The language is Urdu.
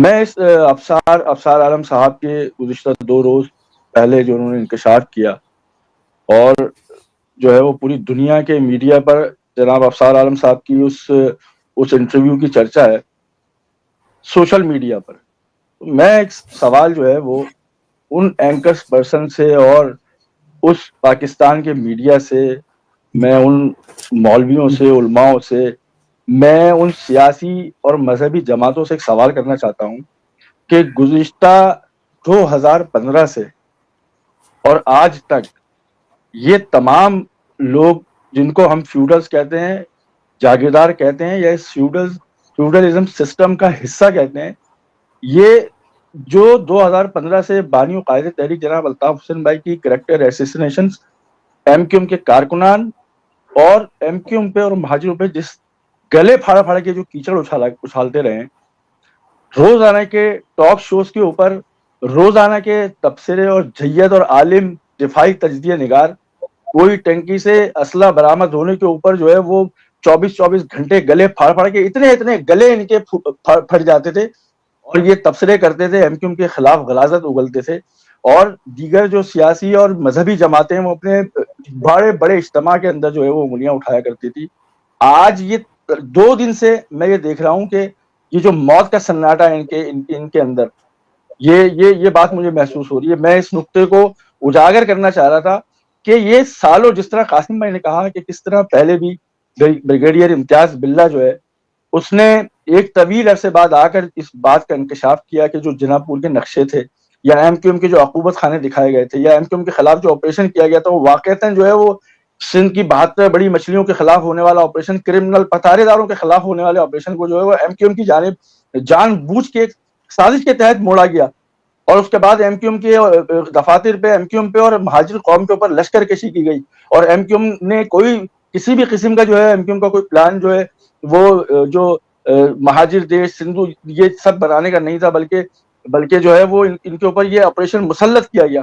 میں اس افسار عالم صاحب کے گزشتہ 2 روز پہلے جو انہوں نے انکشاف کیا، اور جو ہے وہ پوری دنیا کے میڈیا پر جناب افسار عالم صاحب کی اس انٹرویو کی چرچا ہے سوشل میڈیا پر. میں ایک سوال جو ہے وہ ان اینکرس پرسن سے اور اس پاکستان کے میڈیا سے، میں ان مولویوں سے، علماؤں سے، میں ان سیاسی اور مذہبی جماعتوں سے ایک سوال کرنا چاہتا ہوں کہ گزشتہ 2015 سے اور آج تک یہ تمام لوگ جن کو ہم فیوڈلز کہتے ہیں، جاگیردار کہتے ہیں، یا اس فیوڈلزم سسٹم کا حصہ کہتے ہیں، یہ جو 2015 سے بانی و قائد تحریک جناب الطاف حسین بھائی کی کریکٹر ایسیسینیشنز، ایم کیو ایم کے کارکنان اور ایم کیو ایم پہ اور مہاجروں پہ جس گلے پھاڑ پھاڑ کے جو کیچڑ اچھالتے رہے، روزانہ کے ٹاک شوز کے اوپر روزانہ کے تبصرے اور جید اور عالم دفاعی تجزیہ نگار کوئی ٹینکی سے اسلحہ برآمد ہونے کے اوپر جو ہے وہ 24 گھنٹے گلے پھاڑ پھاڑ کے اتنے گلے ان کے پھٹ جاتے تھے، اور یہ تبصرے کرتے تھے، ایم کیو ایم کے خلاف غلاظت اگلتے تھے، اور دیگر جو سیاسی اور مذہبی جماعتیں وہ اپنے بڑے اجتماع کے اندر جو ہے وہ انگلیاں اٹھایا کرتی تھی. آج یہ 2 دن سے میں یہ دیکھ رہا ہوں کہ یہ جو موت کا سناٹا ہے ان کے اندر، یہ بات مجھے محسوس ہو رہی ہے. میں اس نقطے کو اجاگر کرنا چاہ رہا تھا کہ یہ سالوں، جس طرح قاسم بھائی نے کہا کہ کس طرح پہلے بھی بریگیڈیئر امتیاز باللہ جو ہے اس نے ایک طویل عرصے بعد آ کر اس بات کا انکشاف کیا کہ جو جناب پور کے نقشے تھے، یا ایم کیو ایم کے جو عقوبت خانے دکھائے گئے تھے، یا ایم کیو ایم کے خلاف جو آپریشن کیا گیا تھا، وہ واقعتاً جو ہے وہ سندھ کی 72 بڑی مچھلیوں کے خلاف ہونے والا آپریشن، کرمنل پتارے داروں کے خلاف ہونے والے آپریشن کو جو ہے وہ ایم کیو ایم کی جانب جان بوجھ کے سازش کے تحت موڑا گیا. اور اس کے بعد ایم کیو ایم کے دفاتر پہ، ایم کیو ایم پہ اور مہاجر قوم کے اوپر لشکر کشی کی گئی، اور ایم کیو ایم نے کوئی کسی بھی قسم کا جو ہے ایم کیو ایم کا کوئی پلان جو ہے وہ جو مہاجر دیش سندھو یہ سب بنانے کا نہیں تھا، بلکہ جو ہے وہ ان کے اوپر یہ آپریشن مسلط کیا گیا.